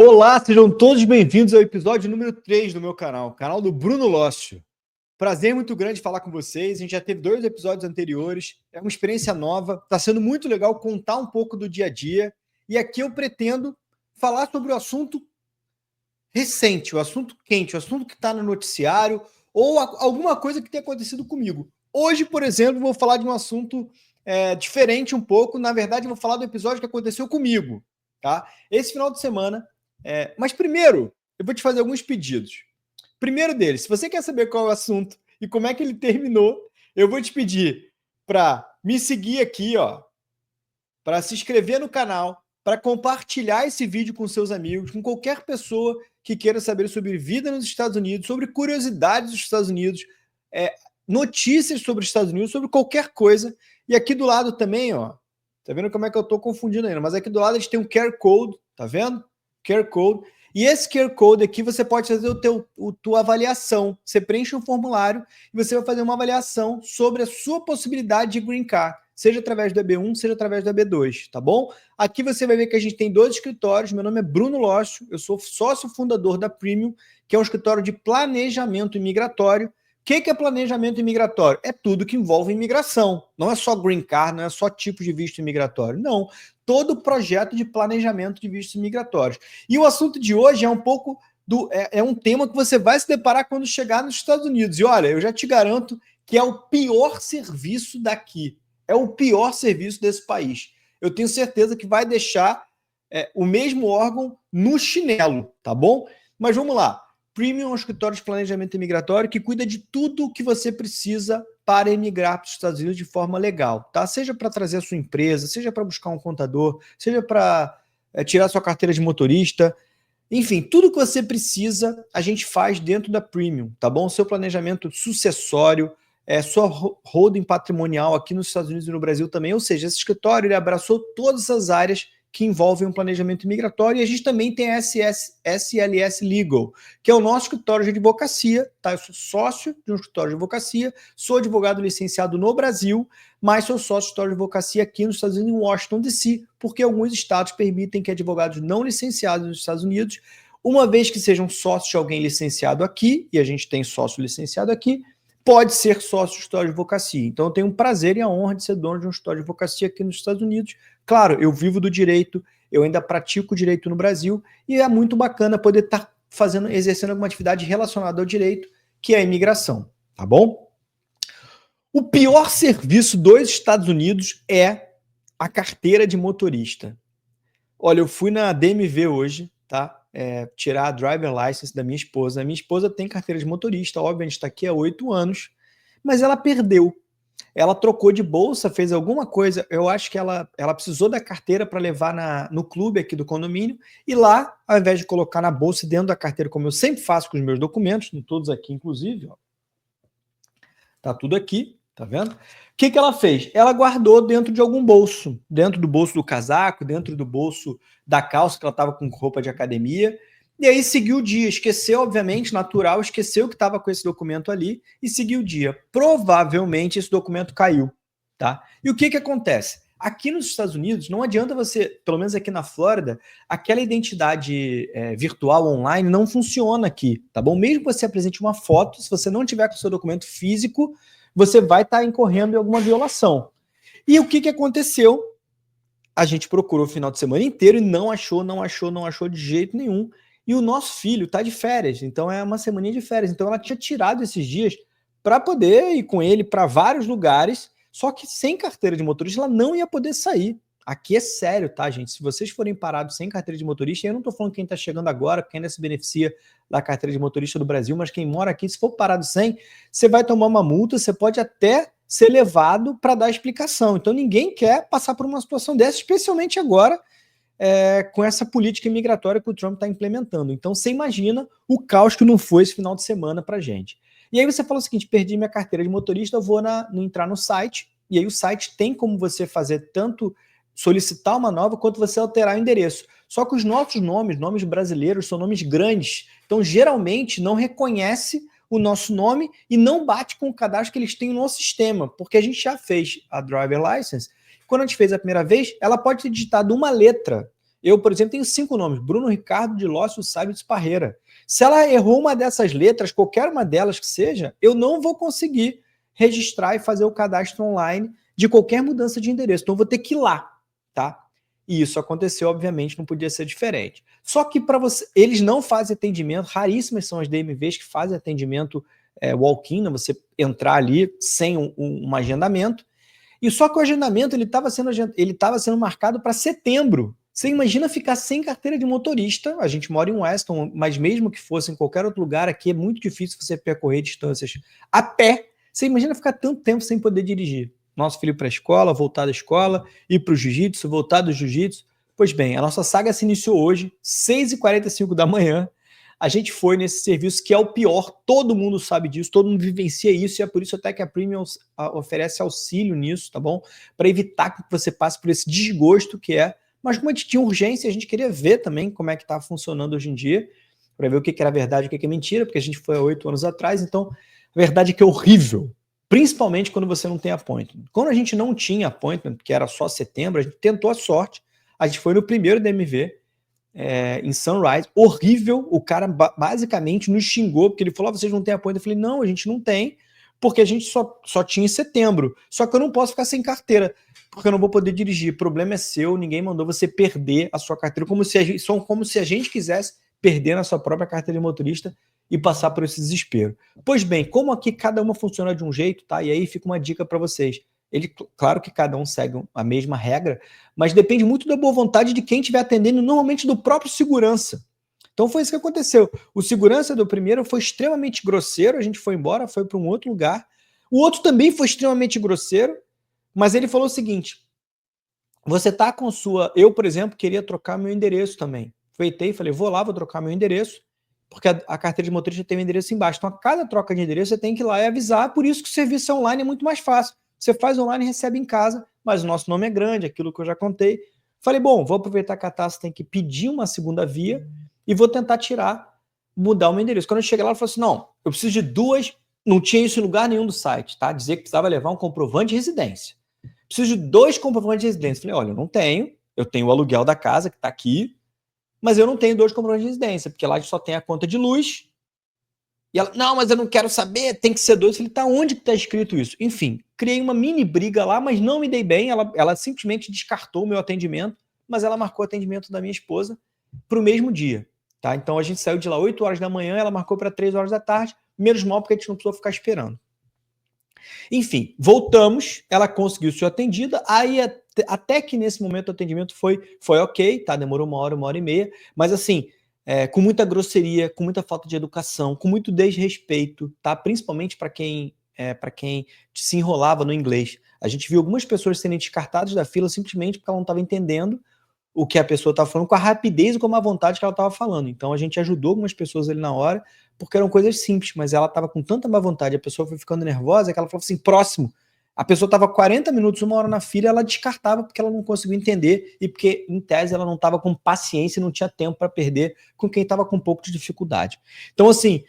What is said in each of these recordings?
Olá, sejam todos bem-vindos ao episódio número 3 do meu canal, canal do Bruno Lócio. Prazer muito grande falar com vocês. A gente já teve 2 episódios anteriores, é uma experiência nova, está sendo muito legal contar um pouco do dia a dia. E aqui eu pretendo falar sobre o assunto recente, o assunto quente, o assunto que está no noticiário ou alguma coisa que tenha acontecido comigo. Hoje, por exemplo, vou falar de um assunto diferente um pouco. Na verdade, vou falar do episódio que aconteceu comigo, tá? Esse final de semana. Mas primeiro, eu vou te fazer alguns pedidos. Primeiro deles, se você quer saber qual é o assunto e como é que ele terminou, eu vou te pedir para me seguir aqui, ó, para se inscrever no canal, para compartilhar esse vídeo com seus amigos, com qualquer pessoa que queira saber sobre vida nos Estados Unidos, sobre curiosidades dos Estados Unidos, notícias sobre os Estados Unidos, sobre qualquer coisa. E aqui do lado também, ó, tá vendo como é que eu tô confundindo ainda? Mas aqui do lado a gente tem um QR Code, tá vendo? QR Code. E esse QR Code aqui você pode fazer tua avaliação. Você preenche um formulário e você vai fazer uma avaliação sobre a sua possibilidade de Green Card, seja através do EB1, seja através do EB2, tá bom? Aqui você vai ver que a gente tem 2 escritórios. Meu nome é Bruno Lócio, eu sou sócio fundador da Premium, que é um escritório de planejamento imigratório. O que é planejamento imigratório? É tudo que envolve imigração. Não é só Green Card, não é só tipo de visto imigratório. Não. Todo projeto de planejamento de vistos migratórios. E o assunto de hoje é um pouco um tema que você vai se deparar quando chegar nos Estados Unidos. E olha, eu já te garanto que é o pior serviço daqui. É o pior serviço desse país. Eu tenho certeza que vai deixar o mesmo órgão no chinelo, tá bom? Mas vamos lá. Premium é um escritório de planejamento imigratório que cuida de tudo que você precisa para emigrar para os Estados Unidos de forma legal, tá? Seja para trazer a sua empresa, seja para buscar um contador, seja para tirar sua carteira de motorista, enfim, tudo que você precisa a gente faz dentro da Premium, tá bom? Seu planejamento sucessório, sua holding patrimonial aqui nos Estados Unidos e no Brasil também, ou seja, esse escritório ele abraçou todas as áreas que envolvem um planejamento migratório. E a gente também tem a SLS Legal, que é o nosso escritório de advocacia, tá? Eu sou sócio de um escritório de advocacia, sou advogado licenciado no Brasil, mas sou sócio de escritório de advocacia aqui nos Estados Unidos, em Washington, D.C., porque alguns estados permitem que advogados não licenciados nos Estados Unidos, uma vez que sejam sócios de alguém licenciado aqui, e a gente tem sócio licenciado aqui, pode ser sócio de escritório de advocacia. Então eu tenho o prazer e a honra de ser dono de um escritório de advocacia aqui nos Estados Unidos. Claro, eu vivo do direito, eu ainda pratico direito no Brasil e é muito bacana poder estar exercendo alguma atividade relacionada ao direito, que é a imigração, tá bom? O pior serviço dos Estados Unidos é a carteira de motorista. Olha, eu fui na DMV hoje, tá? Tirar a driver license da minha esposa. A minha esposa tem carteira de motorista, obviamente está aqui há 8 anos, mas ela perdeu. Ela trocou de bolsa, fez alguma coisa. Eu acho que ela precisou da carteira para levar no clube aqui do condomínio. E lá, ao invés de colocar na bolsa dentro da carteira, como eu sempre faço com os meus documentos, todos aqui inclusive, ó, tá tudo aqui, tá vendo? O que ela fez? Ela guardou dentro de algum bolso, dentro do bolso do casaco, dentro do bolso da calça, que ela estava com roupa de academia. E aí seguiu o dia, esqueceu, obviamente, natural, esqueceu que estava com esse documento ali e seguiu o dia. Provavelmente esse documento caiu, tá? E o que acontece? Aqui nos Estados Unidos, não adianta você, pelo menos aqui na Flórida, aquela identidade virtual online não funciona aqui, tá bom? Mesmo que você apresente uma foto, se você não tiver com o seu documento físico, você vai estar incorrendo em alguma violação. E o que aconteceu? A gente procurou o final de semana inteiro e não achou de jeito nenhum. E o nosso filho está de férias, então é uma semaninha de férias. Então ela tinha tirado esses dias para poder ir com ele para vários lugares, só que sem carteira de motorista ela não ia poder sair. Aqui é sério, tá, gente? Se vocês forem parados sem carteira de motorista, eu não estou falando quem está chegando agora, quem ainda se beneficia da carteira de motorista do Brasil, mas quem mora aqui, se for parado sem, você vai tomar uma multa, você pode até ser levado para dar explicação. Então ninguém quer passar por uma situação dessa, especialmente agora, com essa política imigratória que o Trump está implementando. Então você imagina o caos que não foi esse final de semana para gente. E aí você fala o seguinte: perdi minha carteira de motorista, eu vou entrar no site, e aí o site tem como você fazer tanto solicitar uma nova quanto você alterar o endereço. Só que os nossos nomes brasileiros, são nomes grandes, então geralmente não reconhece o nosso nome e não bate com o cadastro que eles têm no sistema, porque a gente já fez a driver license. Quando a gente fez a primeira vez, ela pode ter digitado uma letra Eu, por exemplo, tenho 5 nomes: Bruno Ricardo de Lócio Sábio de Parreira. Se ela errou uma dessas letras, qualquer uma delas que seja, eu não vou conseguir registrar e fazer o cadastro online de qualquer mudança de endereço. Então, eu vou ter que ir lá, tá? E isso aconteceu, obviamente, não podia ser diferente. Só que para você, eles não fazem atendimento, raríssimas são as DMVs que fazem atendimento walk-in, né? Você entrar ali sem um agendamento. E só que o agendamento ele estava sendo marcado para setembro. Você imagina ficar sem carteira de motorista? A gente mora em Weston, mas mesmo que fosse em qualquer outro lugar, aqui é muito difícil você percorrer distâncias a pé. Você imagina ficar tanto tempo sem poder dirigir? Nosso filho para a escola, voltar da escola, ir para o jiu-jitsu, voltar do jiu-jitsu. Pois bem, a nossa saga se iniciou hoje, 6h45 da manhã. A gente foi nesse serviço que é o pior, todo mundo sabe disso, todo mundo vivencia isso, e é por isso até que a Premium oferece auxílio nisso, tá bom? Para evitar que você passe por esse desgosto que é. Mas como a gente tinha urgência, a gente queria ver também como é que está funcionando hoje em dia, para ver o que era verdade e o que é mentira, porque a gente foi há 8 anos atrás, então a verdade é que é horrível, principalmente quando você não tem appointment. Quando a gente não tinha appointment, que era só setembro, a gente tentou a sorte, a gente foi no primeiro DMV, em Sunrise, horrível, o cara basicamente nos xingou, porque ele falou, vocês não têm appointment? Eu falei, não, a gente não tem, porque a gente só tinha em setembro, só que eu não posso ficar sem carteira, porque eu não vou poder dirigir, o problema é seu, ninguém mandou você perder a sua carteira, como se a gente quisesse perder na sua própria carteira de motorista e passar por esse desespero. Pois bem, como aqui cada uma funciona de um jeito, tá? E aí fica uma dica para vocês. Claro que cada um segue a mesma regra, mas depende muito da boa vontade de quem estiver atendendo, normalmente do próprio segurança. Então foi isso que aconteceu. O segurança do primeiro foi extremamente grosseiro, a gente foi embora, foi para um outro lugar. O outro também foi extremamente grosseiro, mas ele falou o seguinte: você tá com sua... Eu, por exemplo, queria trocar meu endereço também. Feitei, falei, vou lá, vou trocar meu endereço, porque a carteira de motorista tem o endereço embaixo. Então, a cada troca de endereço, você tem que ir lá e avisar, por isso que o serviço online é muito mais fácil. Você faz online e recebe em casa, mas o nosso nome é grande, aquilo que eu já contei. Falei, bom, vou aproveitar que a taça tem que pedir uma segunda via e vou tentar mudar o meu endereço. Quando eu cheguei lá, ela falou assim, não, eu preciso de 2, não tinha isso em lugar nenhum do site, tá? Dizer que precisava levar um comprovante de residência. Preciso de 2 comprovantes de residência. Falei, olha, eu não tenho, eu tenho o aluguel da casa que está aqui, mas eu não tenho 2 comprovantes de residência, porque lá a gente só tem a conta de luz. E ela, não, mas eu não quero saber, tem que ser 2. Eu falei, tá, onde que tá escrito isso? Enfim, criei uma mini briga lá, mas não me dei bem, ela simplesmente descartou o meu atendimento, mas ela marcou o atendimento da minha esposa para o mesmo dia, tá? Então a gente saiu de lá 8 horas da manhã, ela marcou para 3 horas da tarde, menos mal porque a gente não precisou ficar esperando. Enfim, voltamos, ela conseguiu ser atendida, aí até que nesse momento o atendimento foi ok, tá? Demorou 1 hora e meia, mas assim, com muita grosseria, com muita falta de educação, com muito desrespeito, tá? Principalmente para quem se enrolava no inglês. A gente viu algumas pessoas serem descartadas da fila simplesmente porque ela não estava entendendo o que a pessoa estava falando, com a rapidez e com a má vontade que ela estava falando. Então a gente ajudou algumas pessoas ali na hora, porque eram coisas simples, mas ela estava com tanta má vontade, a pessoa foi ficando nervosa, que ela falou assim, próximo. A pessoa estava 40 minutos, 1 hora na fila, ela descartava porque ela não conseguiu entender e porque, em tese, ela não estava com paciência e não tinha tempo para perder com quem estava com um pouco de dificuldade. Então, assim,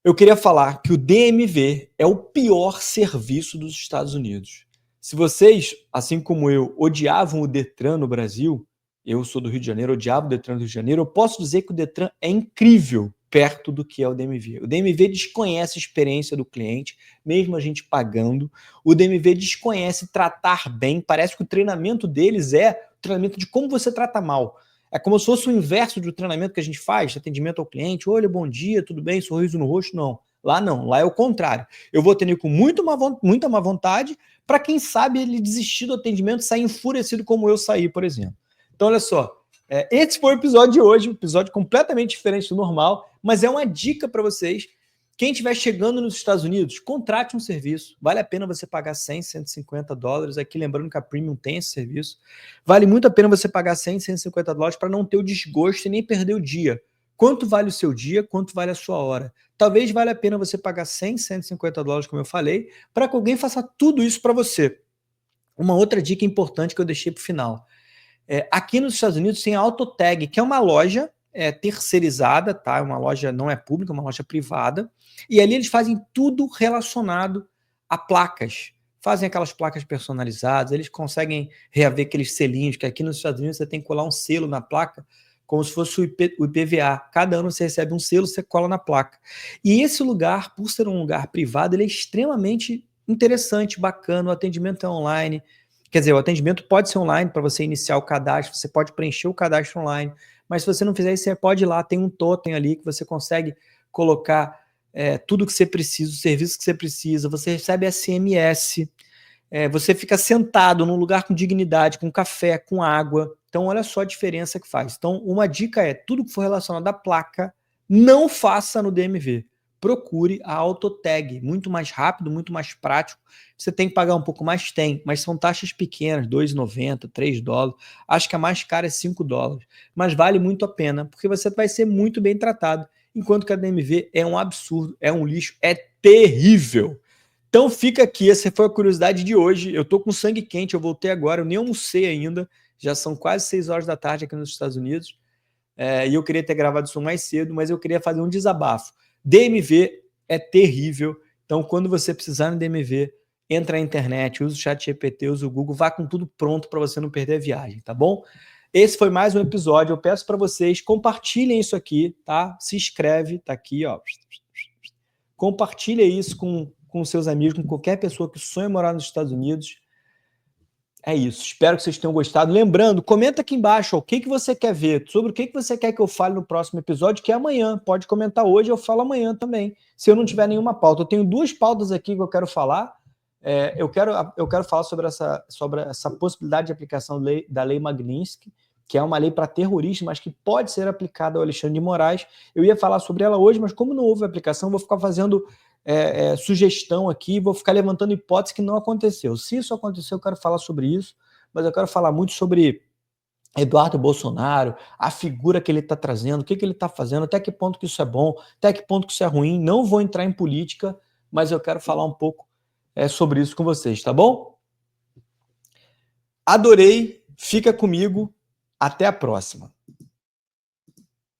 eu queria falar que o DMV é o pior serviço dos Estados Unidos. Se vocês, assim como eu, odiavam o Detran no Brasil, eu sou do Rio de Janeiro, odiava o Detran do Rio de Janeiro, eu posso dizer que o Detran é incrível perto do que é o DMV. O DMV desconhece a experiência do cliente, mesmo a gente pagando. O DMV desconhece tratar bem, parece que o treinamento deles é o treinamento de como você trata mal. É como se fosse o inverso do treinamento que a gente faz, atendimento ao cliente, olha, bom dia, tudo bem, sorriso no rosto, não. Lá não, lá é o contrário. Eu vou atender com muita má vontade, para quem sabe ele desistir do atendimento e sair enfurecido como eu saí, por exemplo. Então, olha só, esse foi o episódio de hoje, um episódio completamente diferente do normal, mas é uma dica para vocês. Quem estiver chegando nos Estados Unidos, contrate um serviço. Vale a pena você pagar 100, 150 dólares. Aqui, lembrando que a Premium tem esse serviço. Vale muito a pena você pagar 100, 150 dólares para não ter o desgosto e nem perder o dia. Quanto vale o seu dia, quanto vale a sua hora? Talvez valha a pena você pagar 100, 150 dólares, como eu falei, para que alguém faça tudo isso para você. Uma outra dica importante que eu deixei para o final. Aqui nos Estados Unidos tem a Autotag, que é uma loja terceirizada, tá? Uma loja não é pública, uma loja privada. E ali eles fazem tudo relacionado a placas. fazem aquelas placas personalizadas, eles conseguem reaver aqueles selinhos, que aqui nos Estados Unidos você tem que colar um selo na placa, como se fosse o IPVA. Cada ano você recebe um selo, você cola na placa. E esse lugar, por ser um lugar privado, ele é extremamente interessante, bacana, o atendimento é online. Quer dizer, o atendimento pode ser online para você iniciar o cadastro, você pode preencher o cadastro online, mas se você não fizer isso, você pode ir lá, tem um totem ali que você consegue colocar tudo que você precisa, o serviço que você precisa, você recebe SMS, você fica sentado num lugar com dignidade, com café, com água. Então, olha só a diferença que faz. Então, uma dica é, tudo que for relacionado à placa, não faça no DMV. Procure a Autotag, muito mais rápido, muito mais prático. Você tem que pagar um pouco mais? Tem, mas são taxas pequenas, $2,90, $3. Acho que a mais cara é $5, mas vale muito a pena, porque você vai ser muito bem tratado, enquanto que a DMV é um absurdo, é um lixo, é terrível. Então fica aqui, essa foi a curiosidade de hoje. Eu tô com sangue quente, eu voltei agora, eu nem almocei ainda, já são quase 6 horas da tarde aqui nos Estados Unidos, e eu queria ter gravado isso mais cedo, mas eu queria fazer um desabafo. DMV é terrível, então quando você precisar no DMV, entra na internet, usa o ChatGPT, usa o Google, vá com tudo pronto para você não perder a viagem, tá bom? Esse foi mais um episódio, eu peço para vocês, compartilhem isso aqui, tá? Se inscreve, tá aqui, ó. Compartilha isso com seus amigos, com qualquer pessoa que sonha morar nos Estados Unidos. É isso, espero que vocês tenham gostado. Lembrando, comenta aqui embaixo ó, o que você quer ver, sobre o que você quer que eu fale no próximo episódio, que é amanhã. Pode comentar hoje, eu falo amanhã também, se eu não tiver nenhuma pauta. Eu tenho 2 pautas aqui que eu quero falar. Eu quero falar sobre essa possibilidade de aplicação da lei Magnitsky, que é uma lei para terroristas, mas que pode ser aplicada ao Alexandre de Moraes. Eu ia falar sobre ela hoje, mas como não houve aplicação, vou ficar fazendo sugestão aqui, vou ficar levantando hipótese que não aconteceu. Se isso aconteceu, eu quero falar sobre isso, mas eu quero falar muito sobre Eduardo Bolsonaro, a figura que ele está trazendo, o que ele está fazendo, até que ponto que isso é bom, até que ponto que isso é ruim. Não vou entrar em política, mas eu quero falar um pouco sobre isso com vocês, tá bom? Adorei, fica comigo, até a próxima.